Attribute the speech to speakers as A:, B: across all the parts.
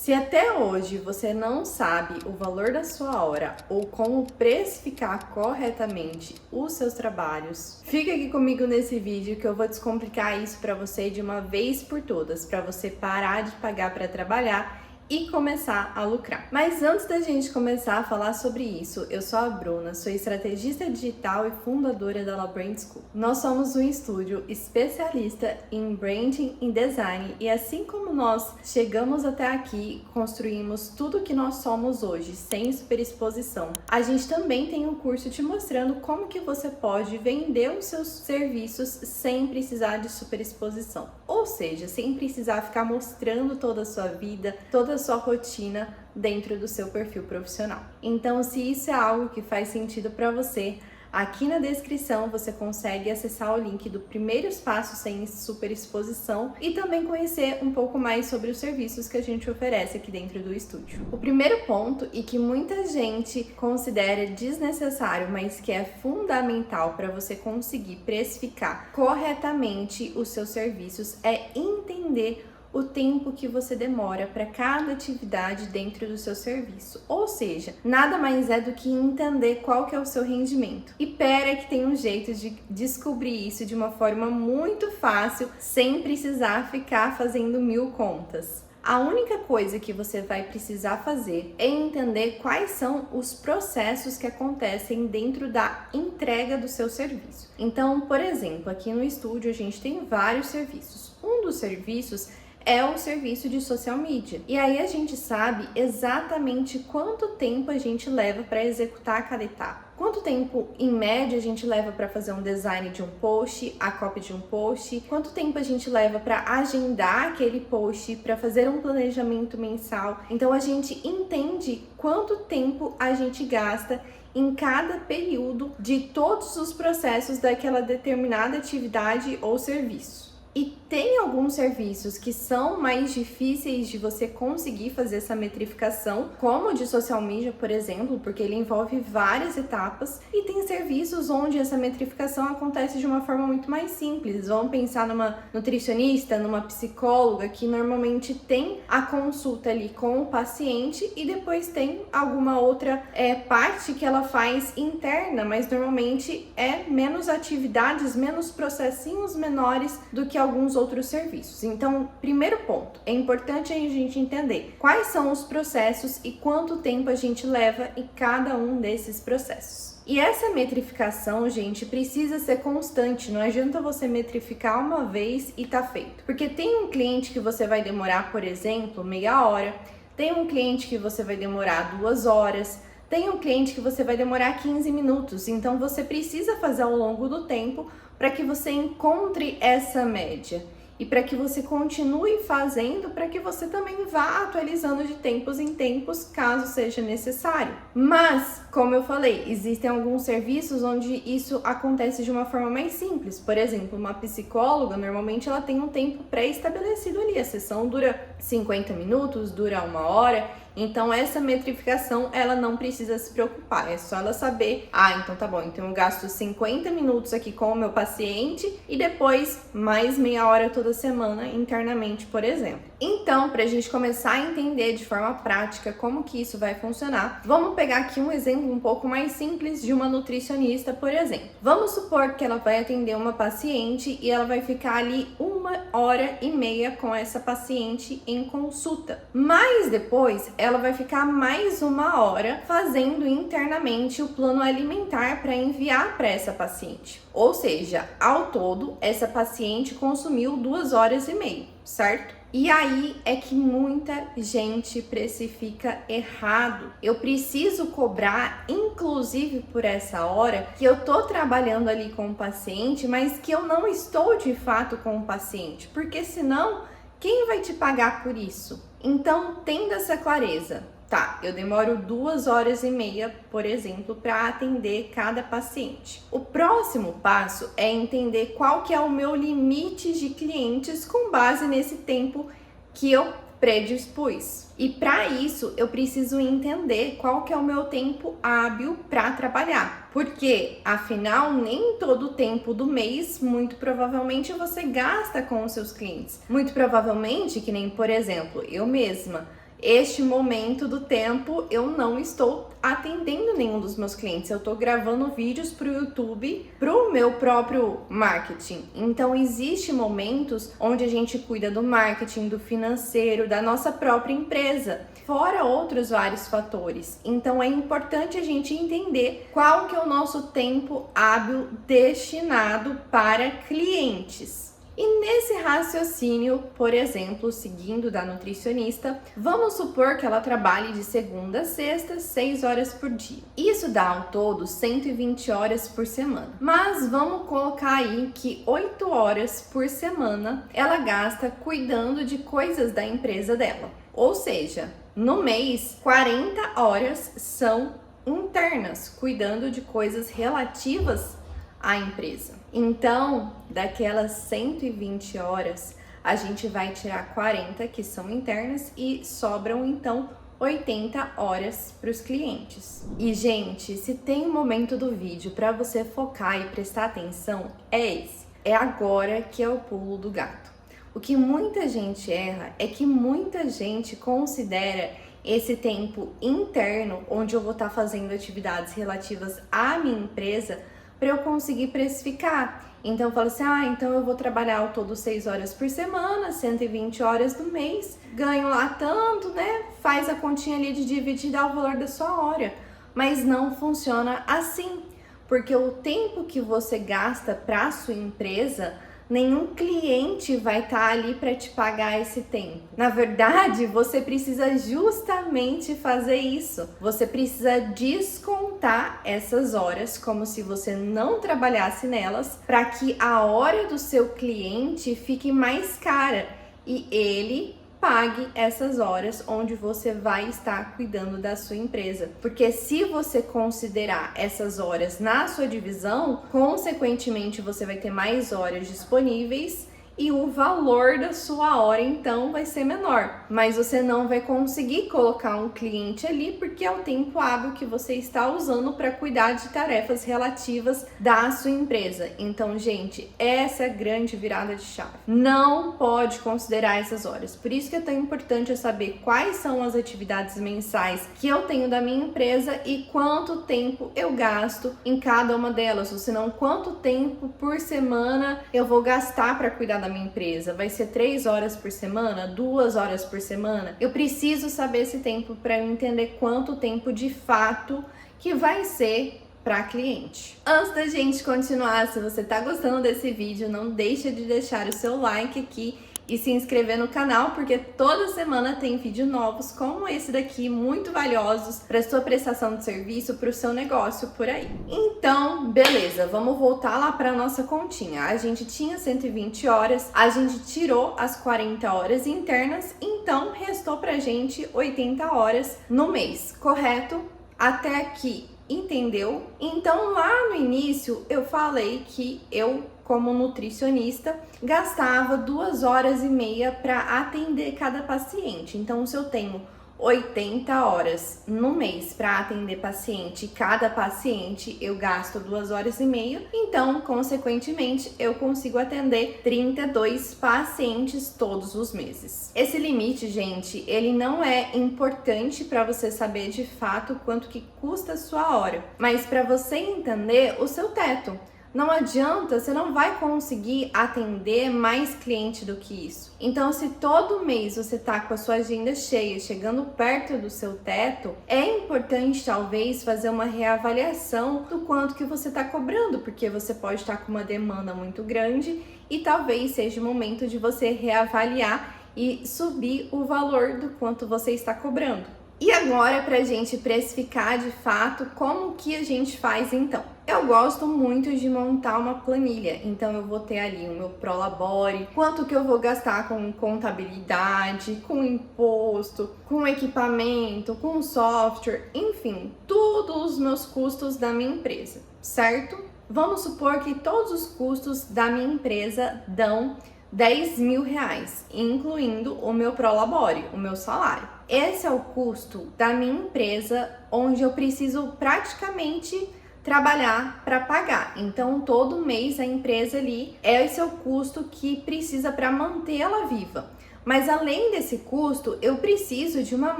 A: Se até hoje você não sabe o valor da sua hora ou como precificar corretamente os seus trabalhos, fica aqui comigo nesse vídeo que eu vou descomplicar isso para você de uma vez por todas, para você parar de pagar para trabalhar e começar a lucrar. Mas antes da gente começar a falar sobre isso, eu sou a Bruna, sou estrategista digital e fundadora da La Brand School. Nós somos um estúdio especialista em branding e design e assim como nós chegamos até aqui, construímos tudo que nós somos hoje, sem superexposição. A gente também tem um curso te mostrando como que você pode vender os seus serviços sem precisar de superexposição. Ou seja, sem precisar ficar mostrando toda a sua vida, toda a sua rotina dentro do seu perfil profissional. Então, se isso é algo que faz sentido para você, aqui na descrição você consegue acessar o link do Primeiros Passos sem Superexposição e também conhecer um pouco mais sobre os serviços que a gente oferece aqui dentro do estúdio. O primeiro ponto, e que muita gente considera desnecessário, mas que é fundamental para você conseguir precificar corretamente os seus serviços, é entender o tempo que você demora para cada atividade dentro do seu serviço. Ou seja, nada mais é do que entender qual que é o seu rendimento. E pera que tem um jeito de descobrir isso de uma forma muito fácil, sem precisar ficar fazendo 1000 contas. A única coisa que você vai precisar fazer é entender quais são os processos que acontecem dentro da entrega do seu serviço. Então, por exemplo, aqui no estúdio a gente tem vários serviços. Um dos serviços é o serviço de social media. E aí a gente sabe exatamente quanto tempo a gente leva para executar cada etapa. Quanto tempo, em média, a gente leva para fazer um design de um post, a copy de um post? Quanto tempo a gente leva para agendar aquele post, para fazer um planejamento mensal? Então, a gente entende quanto tempo a gente gasta em cada período de todos os processos daquela determinada atividade ou serviço. E tem alguns serviços que são mais difíceis de você conseguir fazer essa metrificação, como o de social media, por exemplo, porque ele envolve várias etapas, e tem serviços onde essa metrificação acontece de uma forma muito mais simples. Vamos pensar numa nutricionista, numa psicóloga, que normalmente tem a consulta ali com o paciente e depois tem alguma outra parte que ela faz interna, mas normalmente é menos atividades, menos processinhos menores do que alguns outros serviços. Então, primeiro ponto, é importante a gente entender quais são os processos e quanto tempo a gente leva em cada um desses processos. E essa metrificação, gente, precisa ser constante, não adianta você metrificar uma vez e tá feito. Porque tem um cliente que você vai demorar, por exemplo, meia hora, tem um cliente que você vai demorar 2 horas, tem um cliente que você vai demorar 15 minutos, então você precisa fazer ao longo do tempo para que você encontre essa média e para que você continue fazendo, para que você também vá atualizando de tempos em tempos, caso seja necessário. Mas, como eu falei, existem alguns serviços onde isso acontece de uma forma mais simples. Por exemplo, uma psicóloga, normalmente ela tem um tempo pré-estabelecido ali. A sessão dura 50 minutos, dura 1 hora. Então, essa metrificação, ela não precisa se preocupar. É só ela saber, então tá bom, então eu gasto 50 minutos aqui com o meu paciente e depois mais meia hora toda semana internamente, por exemplo. Então, pra gente começar a entender de forma prática como que isso vai funcionar, vamos pegar aqui um exemplo um pouco mais simples de uma nutricionista, por exemplo. Vamos supor que ela vai atender uma paciente e ela vai ficar ali 1h30 com essa paciente em consulta. Mas depois, ela vai ficar mais 1 hora fazendo internamente o plano alimentar para enviar para essa paciente. Ou seja, ao todo, essa paciente consumiu 2h30, certo? E aí é que muita gente precifica errado. Eu preciso cobrar, inclusive por essa hora, que eu tô trabalhando ali com o paciente, mas que eu não estou de fato com o paciente, porque senão, quem vai te pagar por isso? Então, tendo essa clareza, tá, eu demoro 2h30, por exemplo, para atender cada paciente. O próximo passo é entender qual que é o meu limite de clientes com base nesse tempo que eu predispus. E para isso, eu preciso entender qual que é o meu tempo hábil para trabalhar. Porque, afinal, nem todo o tempo do mês, muito provavelmente, você gasta com os seus clientes. Muito provavelmente, que nem, por exemplo, eu mesma, este momento do tempo eu não estou atendendo nenhum dos meus clientes, eu estou gravando vídeos para o YouTube, para o meu próprio marketing. Então existem momentos onde a gente cuida do marketing, do financeiro, da nossa própria empresa, fora outros vários fatores. Então é importante a gente entender qual que é o nosso tempo hábil destinado para clientes. E nesse raciocínio, por exemplo, seguindo da nutricionista, vamos supor que ela trabalhe de segunda a sexta, 6 horas por dia. Isso dá ao todo 120 horas por semana. Mas vamos colocar aí que 8 horas por semana ela gasta cuidando de coisas da empresa dela. Ou seja, no mês, 40 horas são internas, cuidando de coisas relativas à empresa. Então, daquelas 120 horas, a gente vai tirar 40 que são internas e sobram então 80 horas para os clientes. E gente, se tem um momento do vídeo para você focar e prestar atenção, é esse. É agora que é o pulo do gato. O que muita gente erra é que muita gente considera esse tempo interno, onde eu vou estar fazendo atividades relativas à minha empresa, para eu conseguir precificar. Então eu falo assim, então eu vou trabalhar ao todo 6 horas por semana, 120 horas no mês, ganho lá tanto, né? Faz a continha ali de dividir e dá o valor da sua hora. Mas não funciona assim, porque o tempo que você gasta para a sua empresa, nenhum cliente vai estar ali para te pagar esse tempo. Na verdade, você precisa justamente fazer isso. Você precisa descontar essas horas como se você não trabalhasse nelas, para que a hora do seu cliente fique mais cara e ele pague essas horas onde você vai estar cuidando da sua empresa. Porque se você considerar essas horas na sua divisão, consequentemente você vai ter mais horas disponíveis e o valor da sua hora então vai ser menor. Mas você não vai conseguir colocar um cliente ali porque é o tempo hábil que você está usando para cuidar de tarefas relativas da sua empresa. Então, gente, essa é a grande virada de chave. Não pode considerar essas horas. Por isso que é tão importante eu saber quais são as atividades mensais que eu tenho da minha empresa e quanto tempo eu gasto em cada uma delas, ou senão quanto tempo por semana eu vou gastar para cuidar da minha empresa. Vai ser 3 horas por semana? 2 horas por semana? Eu preciso saber esse tempo para eu entender quanto tempo de fato que vai ser para cliente. Antes da gente continuar, se você tá gostando desse vídeo, não deixa de deixar o seu like aqui e se inscrever no canal, porque toda semana tem vídeos novos como esse daqui, muito valiosos para sua prestação de serviço, para o seu negócio por aí. Então, beleza, vamos voltar lá para nossa continha. A gente tinha 120 horas, a gente tirou as 40 horas internas, então restou pra gente 80 horas no mês, correto? Até aqui, entendeu? Então, lá no início, eu falei que eu, como nutricionista, gastava 2 horas e meia para atender cada paciente. Então, se eu tenho 80 horas no mês para atender paciente, cada paciente eu gasto 2 horas e meia, então, consequentemente, eu consigo atender 32 pacientes todos os meses. Esse limite, gente, ele não é importante para você saber de fato quanto que custa a sua hora, mas para você entender o seu teto. Não adianta, você não vai conseguir atender mais cliente do que isso. Então, se todo mês você tá com a sua agenda cheia, chegando perto do seu teto, é importante talvez fazer uma reavaliação do quanto que você tá cobrando, porque você pode estar com uma demanda muito grande e talvez seja o momento de você reavaliar e subir o valor do quanto você está cobrando. E agora, pra gente precificar de fato, como que a gente faz então? Eu gosto muito de montar uma planilha, então eu vou ter ali o meu Prolabore, quanto que eu vou gastar com contabilidade, com imposto, com equipamento, com software, enfim, todos os meus custos da minha empresa, certo? Vamos supor que todos os custos da minha empresa dão 10 mil reais, incluindo o meu Prolabore, o meu salário. Esse é o custo da minha empresa, onde eu preciso praticamente trabalhar para pagar. Então, todo mês a empresa ali, esse é o custo que precisa para mantê-la viva. Mas além desse custo, eu preciso de uma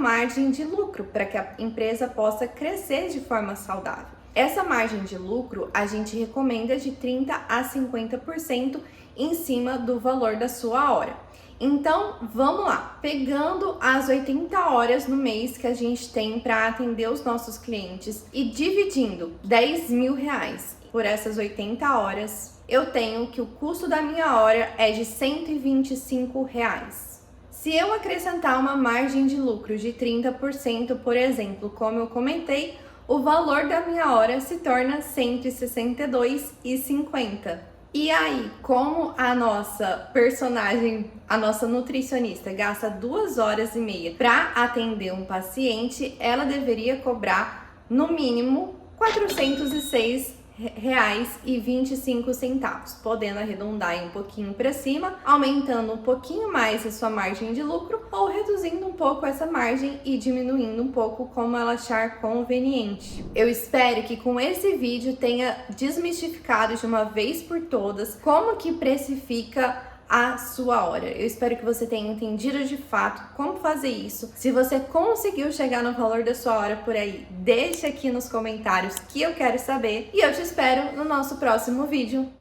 A: margem de lucro para que a empresa possa crescer de forma saudável. Essa margem de lucro a gente recomenda de 30 a 50% em cima do valor da sua hora. Então, vamos lá. Pegando as 80 horas no mês que a gente tem para atender os nossos clientes e dividindo R$10.000 por essas 80 horas, eu tenho que o custo da minha hora é de R$125. Se eu acrescentar uma margem de lucro de 30%, por exemplo, como eu comentei, o valor da minha hora se torna R$162,50. E aí, como a nossa personagem, a nossa nutricionista, gasta 2 horas e meia para atender um paciente, ela deveria cobrar no mínimo R$406,25, podendo arredondar um pouquinho para cima, aumentando um pouquinho mais a sua margem de lucro ou reduzindo um pouco essa margem e diminuindo um pouco como ela achar conveniente. Eu espero que com esse vídeo tenha desmistificado de uma vez por todas como que precifica a sua hora. Eu espero que você tenha entendido de fato como fazer isso. Se você conseguiu chegar no valor da sua hora por aí, deixa aqui nos comentários que eu quero saber e eu te espero no nosso próximo vídeo.